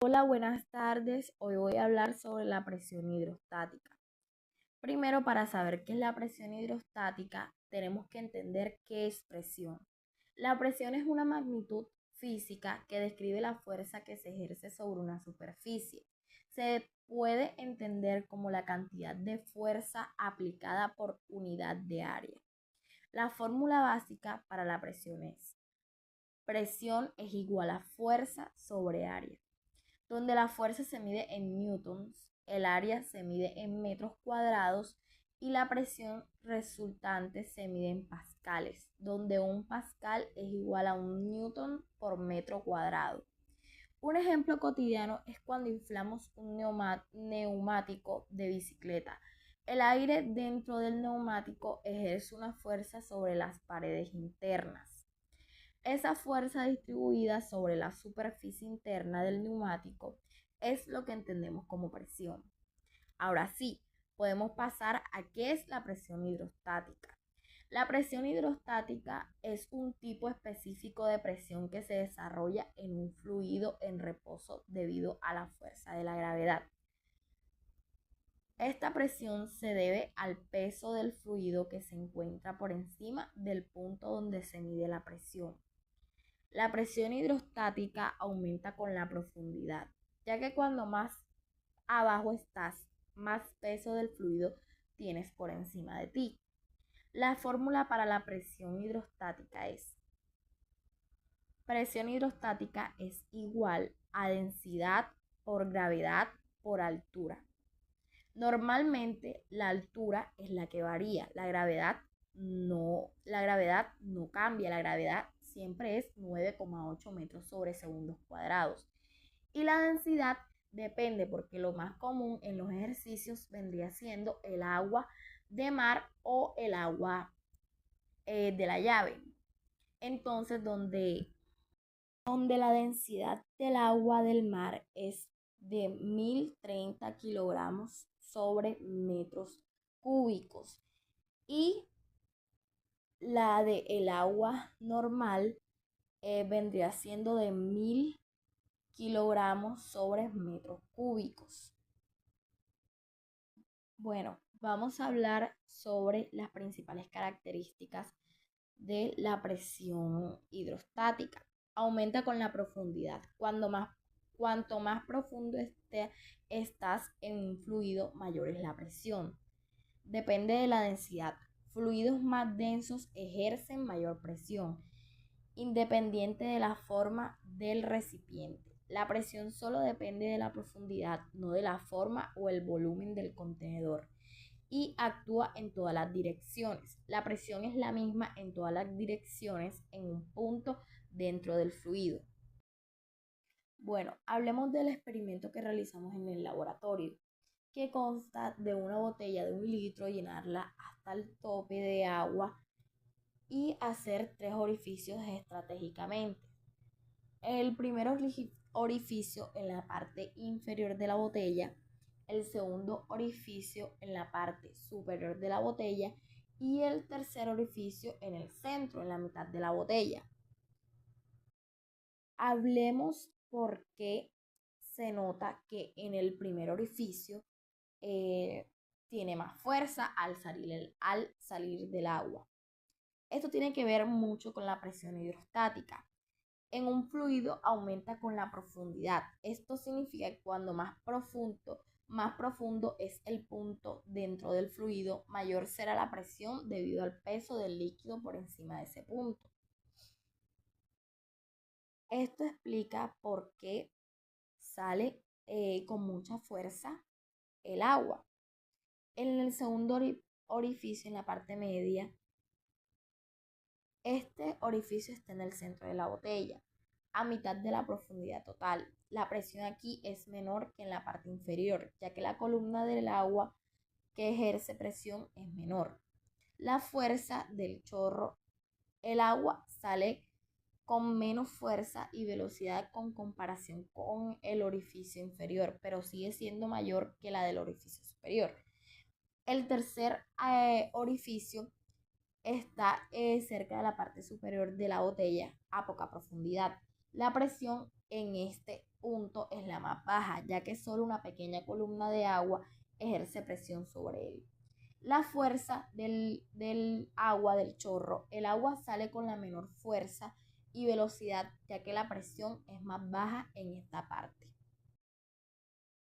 Hola, buenas tardes. Hoy voy a hablar sobre la presión hidrostática. Primero, para saber qué es la presión hidrostática, tenemos que entender qué es presión. La presión es una magnitud física que describe la fuerza que se ejerce sobre una superficie. Se puede entender como la cantidad de fuerza aplicada por unidad de área. La fórmula básica para la presión es igual a fuerza sobre área, donde la fuerza se mide en newtons, el área se mide en metros cuadrados y la presión resultante se mide en pascales, donde un pascal es igual a un newton por metro cuadrado. Un ejemplo cotidiano es cuando inflamos un neumático de bicicleta. El aire dentro del neumático ejerce una fuerza sobre las paredes internas. Esa fuerza distribuida sobre la superficie interna del neumático es lo que entendemos como presión. Ahora sí, podemos pasar a qué es la presión hidrostática. La presión hidrostática es un tipo específico de presión que se desarrolla en un fluido en reposo debido a la fuerza de la gravedad. Esta presión se debe al peso del fluido que se encuentra por encima del punto donde se mide la presión. La presión hidrostática aumenta con la profundidad, ya que cuando más abajo estás, más peso del fluido tienes por encima de ti. La fórmula para la presión hidrostática es: presión hidrostática es igual a densidad por gravedad por altura. Normalmente la altura es la que varía, la gravedad no cambia, la gravedad siempre es 9,8 metros sobre segundos cuadrados. Y la densidad depende, porque lo más común en los ejercicios vendría siendo el agua de mar o el agua de la llave. Entonces, donde la densidad del agua del mar es de 1030 kilogramos sobre metros cúbicos y la del agua normal vendría siendo de 1000 kilogramos sobre metros cúbicos. Bueno, vamos a hablar sobre las principales características de la presión hidrostática. Aumenta con la profundidad. Cuanto más profundo estás en un fluido, mayor es la presión. Depende de la densidad. Fluidos más densos ejercen mayor presión, independiente de la forma del recipiente. La presión solo depende de la profundidad, no de la forma o el volumen del contenedor, y actúa en todas las direcciones. La presión es la misma en todas las direcciones en un punto dentro del fluido. Bueno, hablemos del experimento que realizamos en el laboratorio, que consta de una botella de 1 litro, llenarla hasta el tope de agua y hacer 3 orificios estratégicamente. El primer orificio en la parte inferior de la botella, el segundo orificio en la parte superior de la botella y el tercer orificio en el centro, en la mitad de la botella. Hablemos por qué se nota que en el primer orificio tiene más fuerza al salir del agua. Esto tiene que ver mucho con la presión hidrostática. En un fluido aumenta con la profundidad. Esto significa que cuando más profundo es el punto dentro del fluido, mayor será la presión debido al peso del líquido por encima de ese punto. Esto explica por qué sale con mucha fuerza el agua. En el segundo orificio, en la parte media, este orificio está en el centro de la botella, a mitad de la profundidad total. La presión aquí es menor que en la parte inferior, ya que la columna del agua que ejerce presión es menor. La fuerza del chorro, el agua sale con menos fuerza y velocidad con comparación con el orificio inferior, pero sigue siendo mayor que la del orificio superior. El tercer orificio está cerca de la parte superior de la botella a poca profundidad. La presión en este punto es la más baja, ya que solo una pequeña columna de agua ejerce presión sobre él. La fuerza del agua, del chorro, el agua sale con la menor fuerza y velocidad, ya que la presión es más baja en esta parte.